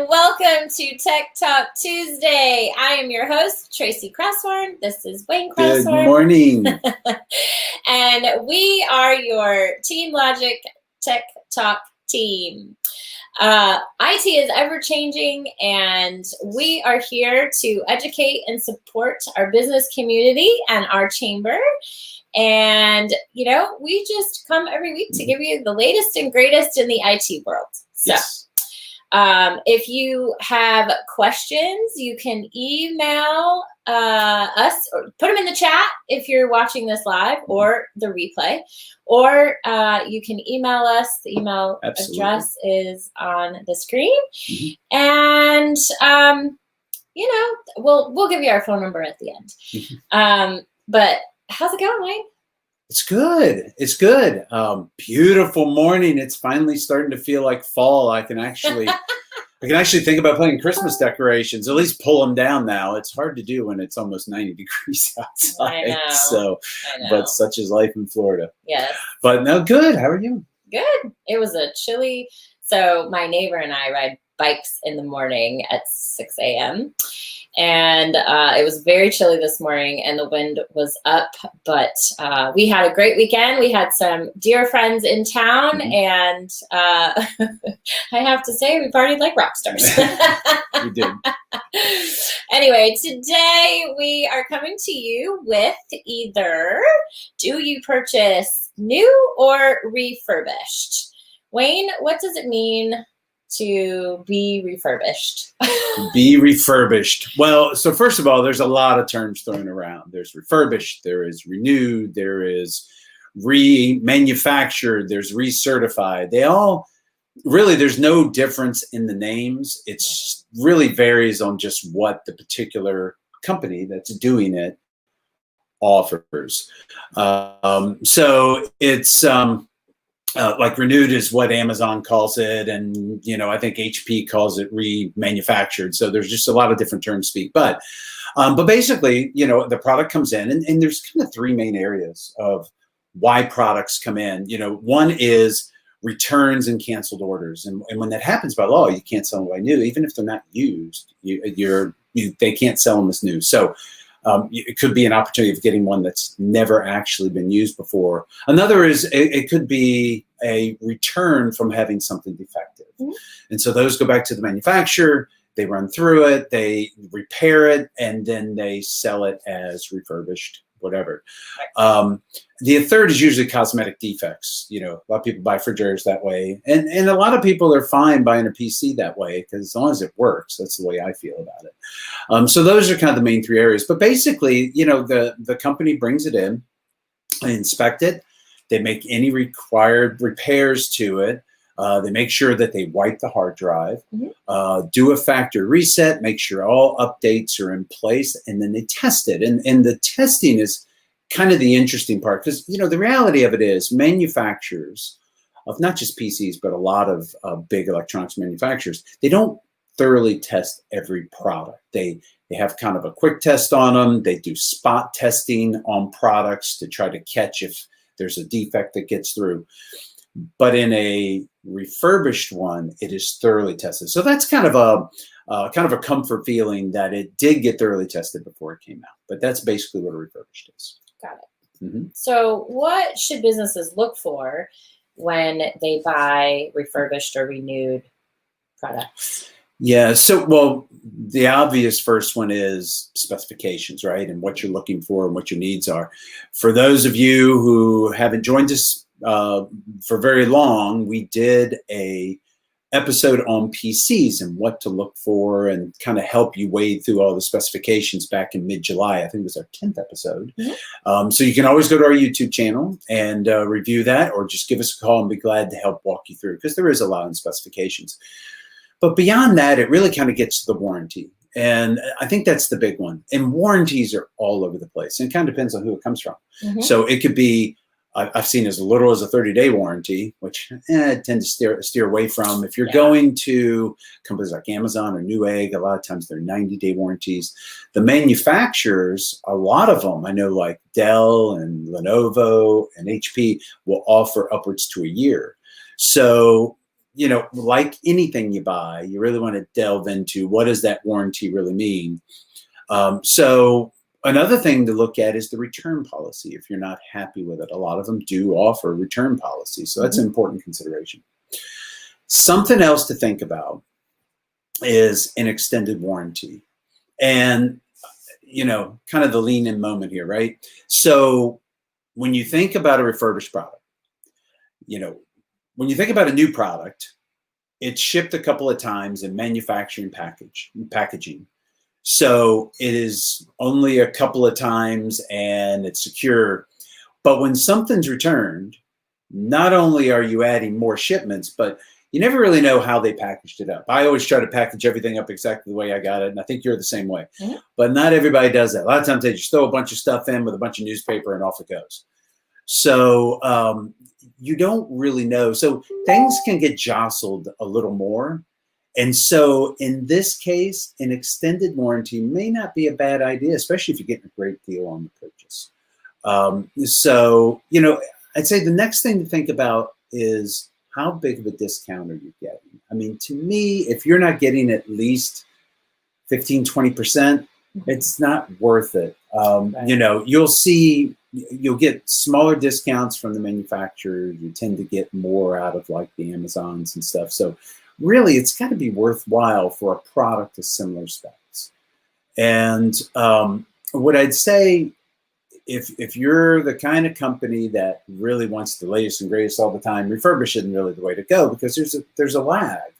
welcome to Tech Talk Tuesday. I am your host, Tracy Crosshorn. This is Wayne Crosshorn. Good morning. And we are your Team Logic Tech Talk team. IT is ever-changing, and we are here to educate and support our business community and our chamber. And, we just come every week to give you the latest and greatest in the IT world. So. Yes. If you have questions, you can email us or put them in the chat if you're watching this live or the replay, or you can email us. The email address is on the screen. Mm-hmm. And, we'll give you our phone number at the end. Mm-hmm. But how's it going, Wayne? It's good. It's good. Beautiful morning. It's finally starting to feel like fall. I can actually think about putting Christmas decorations, at least pull them down now. It's hard to do when it's almost 90 degrees outside. I know. But such is life in Florida. Yes. But no, good. How are you? Good. It was a chilly. So my neighbor and I ride bikes in the morning at 6 a.m. And it was very chilly this morning and the wind was up, but we had a great weekend. We had some dear friends in town, mm-hmm. and I have to say we partied like rock stars. We did. Anyway, today we are coming to you with either do you purchase new or refurbished? Wayne, what does it mean to be refurbished? Be refurbished. Well, so first of all, there's a lot of terms thrown around. There's refurbished, there is renewed, there is remanufactured, there's recertified. They all really, there's no difference in the names. It's really varies on just what the particular company that's doing it offers. So it's like renewed is what Amazon calls it, and I think HP calls it remanufactured. So there's just a lot of different terms to speak, but basically, the product comes in, and there's kind of three main areas of why products come in. One is returns and canceled orders, and when that happens by law, you can't sell them by new, even if they're not used. They can't sell them as new. So it could be an opportunity of getting one that's never actually been used before. Another is it could be a return from having something defective. Mm-hmm. And so those go back to the manufacturer, they run through it, they repair it, and then they sell it as refurbished, whatever. The third is usually cosmetic defects. A lot of people buy refrigerators that way. And a lot of people are fine buying a PC that way, because as long as it works, that's the way I feel about it. So those are kind of the main three areas. But basically, the company brings it in, they inspect it, they make any required repairs to it. They make sure that they wipe the hard drive, mm-hmm. Do a factory reset, make sure all updates are in place, and then they test it. And the testing is kind of the interesting part, because, the reality of it is manufacturers of not just PCs, but a lot of big electronics manufacturers, they don't thoroughly test every product. They have kind of a quick test on them. They do spot testing on products to try to catch if there's a defect that gets through. But in a refurbished one, it is thoroughly tested. So that's kind of a comfort feeling that it did get thoroughly tested before it came out. But that's basically what a refurbished is. Got it. Mm-hmm. So what should businesses look for when they buy refurbished or renewed products? Yeah. So, the obvious first one is specifications, right? And what you're looking for and what your needs are. For those of you who haven't joined us for very long, we did a episode on PCs and what to look for and kind of help you wade through all the specifications back in mid-July. I think it was our 10th episode. Mm-hmm. So you can always go to our YouTube channel and review that, or just give us a call and be glad to help walk you through, because there is a lot in specifications. But beyond that, it really kind of gets to the warranty. And I think that's the big one. And warranties are all over the place. And it kind of depends on who it comes from. Mm-hmm. So it could be, I've seen as little as a 30-day warranty, which I tend to steer away from. If you're going to companies like Amazon or Newegg, a lot of times they're 90-day warranties. The manufacturers, a lot of them, I know like Dell and Lenovo and HP will offer upwards to a year. So you know, like anything you buy, you really want to delve into what does that warranty really mean. So another thing to look at is the return policy. If you're not happy with it, a lot of them do offer return policy. So that's an important consideration. Something else to think about is an extended warranty. And, you know, kind of the lean in moment here, right? So when you think about a refurbished product, you know, when you think about a new product, it's shipped a couple of times in manufacturing packaging. So it is only a couple of times and it's secure. But when something's returned, not only are you adding more shipments, but you never really know how they packaged it up. I always try to package everything up exactly the way I got it, and I think you're the same way. But not everybody does that. A lot of times they just throw a bunch of stuff in with a bunch of newspaper and off it goes. So you don't really know. So things can get jostled a little more. And so in this case, an extended warranty may not be a bad idea, especially if you're getting a great deal on the purchase. So, you know, I'd say the next thing to think about is how big of a discount are you getting? I mean, to me, if you're not getting at least 15, 20%, it's not worth it. You know, you'll get smaller discounts from the manufacturer. You tend to get more out of like the Amazons and stuff. So really, it's got to be worthwhile for a product of similar specs. And what I'd say, if you're the kind of company that really wants the latest and greatest all the time, Refurbished isn't really the way to go, because there's a lag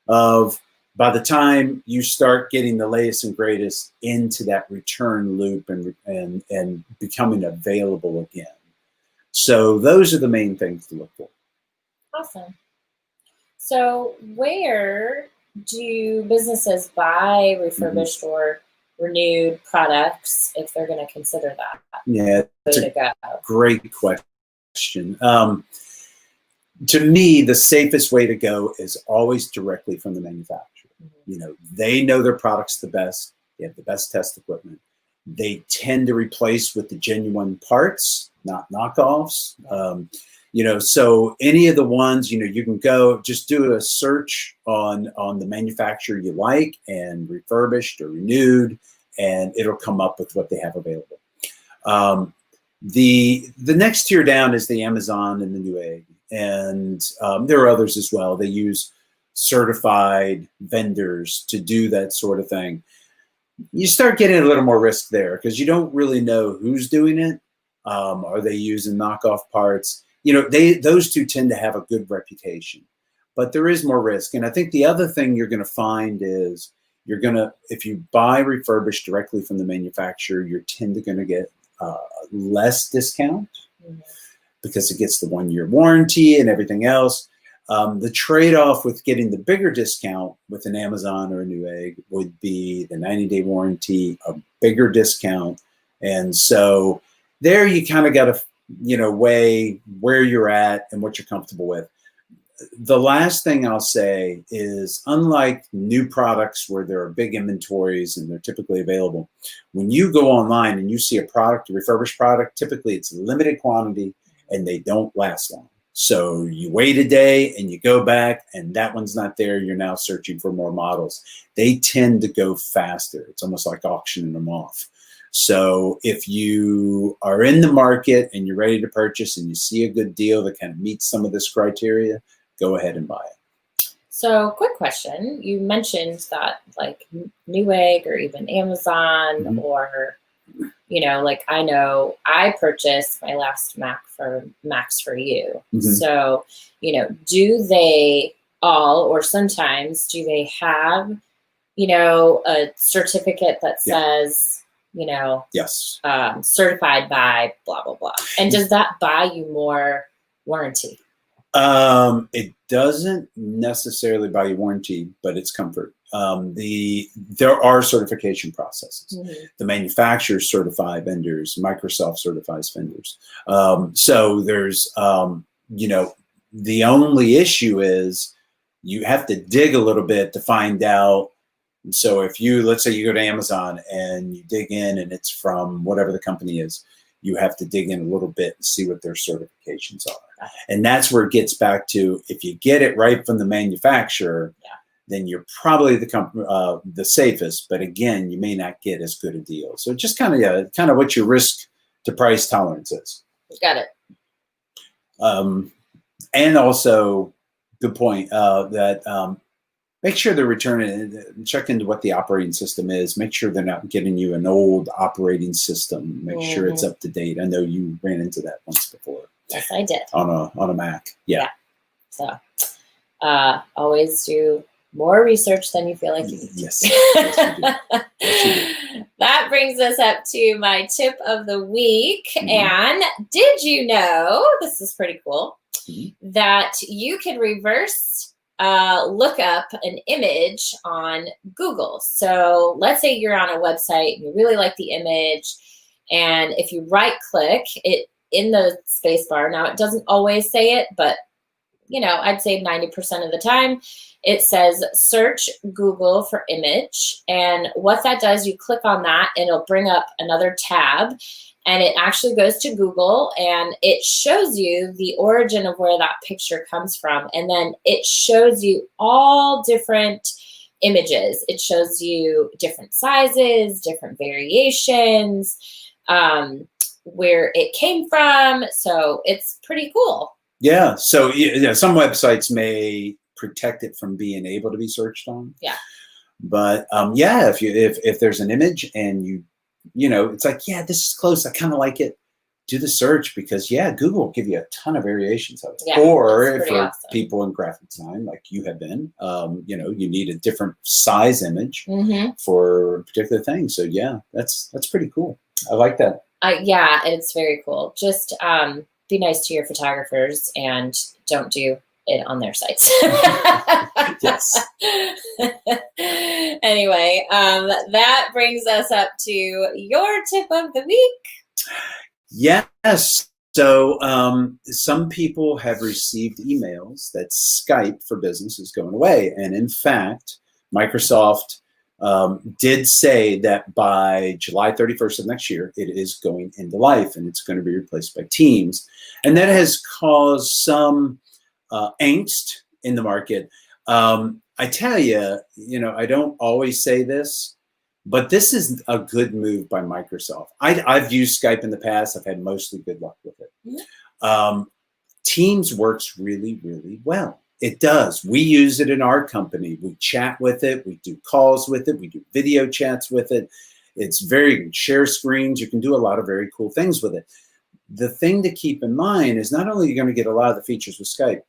of by the time you start getting the latest and greatest into that return loop and becoming available again. So those are the main things to look for. Awesome. So where do businesses buy refurbished or renewed products if they're going to consider that? Yeah, that's a great question. To me, the safest way to go is always directly from the manufacturer. You know, they know their products the best. They have the best test equipment. They tend to replace with the genuine parts, not knockoffs. You know, so any of the ones, you know, you can go just do a search on the manufacturer you like and refurbished or renewed, and it'll come up with what they have available. The next tier down is the Amazon and the Newegg, and there are others as well. They use certified vendors to do that sort of thing. You start getting a little more risk there because you don't really know who's doing it. Are they using knockoff parts? You know, those two tend to have a good reputation, but there is more risk. And I think the other thing you're going to find is if you buy refurbished directly from the manufacturer, you're going to get less discount because it gets the 1-year warranty and everything else. The trade-off with getting the bigger discount with an Amazon or a Newegg would be the 90-day warranty, a bigger discount. And so there you kind of got to, you know, weigh where you're at and what you're comfortable with. The last thing I'll say is, unlike new products where there are big inventories and they're typically available, when you go online and you see a product, a refurbished product, typically it's limited quantity and they don't last long. So you wait a day and you go back and that one's not there. You're now searching for more models. They tend to go faster. It's almost like auctioning them off. So if you are in the market and you're ready to purchase and you see a good deal that kind of meets some of this criteria, go ahead and buy it. So quick question. You mentioned that like Newegg or even Amazon or, you know, like I know I purchased my last Macs for You. So, you know, do they all, or sometimes do they have, you know, a certificate that says, you know, yes, certified by blah, blah, blah. And does that buy you more warranty? It doesn't necessarily buy you warranty, but it's comfort. There are certification processes. The manufacturers certify vendors, Microsoft certifies vendors. So there's, you know, the only issue is you have to dig a little bit to find out. So if let's say you go to Amazon and you dig in and it's from whatever the company is, you have to dig in a little bit and see what their certifications are. And that's where it gets back to, if you get it right from the manufacturer, then you're probably the safest. But again, you may not get as good a deal. So just kind of what your risk to price tolerance is. Got it. And also, good point, that make sure they're returning, check into what the operating system is. Make sure they're not getting you an old operating system. Make sure it's up to date. I know you ran into that once before. Yes, I did. On a Mac. Yeah. So always do more research than you feel like you need. Yes. Yes, you do. Yes, you do. That brings us up to my tip of the week. And did you know, this is pretty cool, that you can reverse look up an image on Google. So let's say you're on a website and you really like the image, and if you right click it in the space bar, now it doesn't always say it, but I'd say 90% of the time it says search Google for image. And what that does, you click on that and it'll bring up another tab, and it actually goes to Google and it shows you the origin of where that picture comes from. And then it shows you all different images. It shows you different sizes, different variations, where it came from. So it's pretty cool. Yeah. So some websites may protect it from being able to be searched on. Yeah. But if there's an image and it's like, this is close, I kind of like it, do the search, because Google will give you a ton of variations of it. Yeah, or for awesome. People in graphic design like you have been, you need a different size image for a particular thing. So that's pretty cool. I like that. It's very cool. Just be nice to your photographers and don't do it on their sites. Yes. Anyway, that brings us up to your tip of the week. Yes. So some people have received emails that Skype for Business is going away. And in fact, Microsoft did say that by July 31st of next year, it is going into life and it's going to be replaced by Teams. And that has caused some angst in the market. I tell you, I don't always say this, but this is a good move by Microsoft. I've used Skype in the past. I've had mostly good luck with it. Teams works really, really well. It does. We use it in our company. We chat with it. We do calls with it. We do video chats with it. It's you can share screens. You can do a lot of very cool things with it. The thing to keep in mind is not only are you going to get a lot of the features with Skype,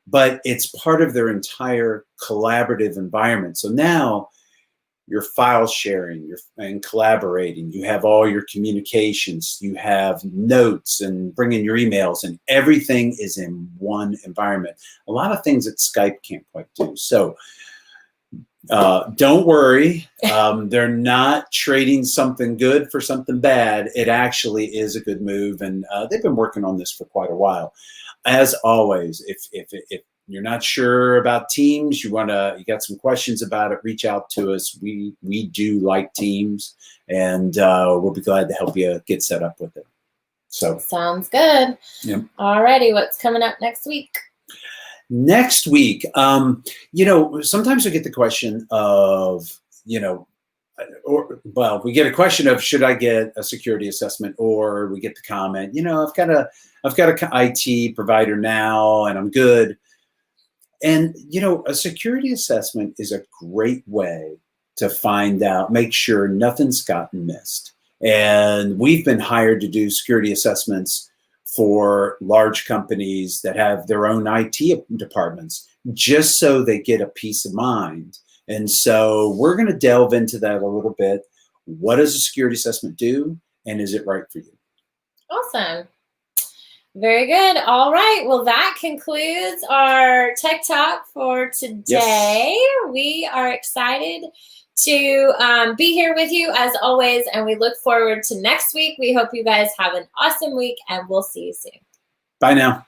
but it's part of their entire collaborative environment. So now you're file sharing and collaborating. You have all your communications. You have notes and bring in your emails, and everything is in one environment. A lot of things that Skype can't quite do. So don't worry. They're not trading something good for something bad. It actually is a good move, and they've been working on this for quite a while. As always, if you're not sure about Teams, you got some questions about it, reach out to us. We do like Teams, and we'll be glad to help you get set up with it. So sounds good. Yeah. Alrighty, what's coming up next week? Next week, sometimes we get the question of, we get a question of, should I get a security assessment? Or we get the comment, I've got a IT provider now and I'm good. And, a security assessment is a great way to find out, make sure nothing's gotten missed. And we've been hired to do security assessments for large companies that have their own IT departments, just so they get a peace of mind. And so we're going to delve into that a little bit. What does a security assessment do? And is it right for you? Awesome. Very good. All right. Well, that concludes our Tech Talk for today. Yes. We are excited to be here with you as always, and we look forward to next week. We hope you guys have an awesome week, and we'll see you soon. Bye now.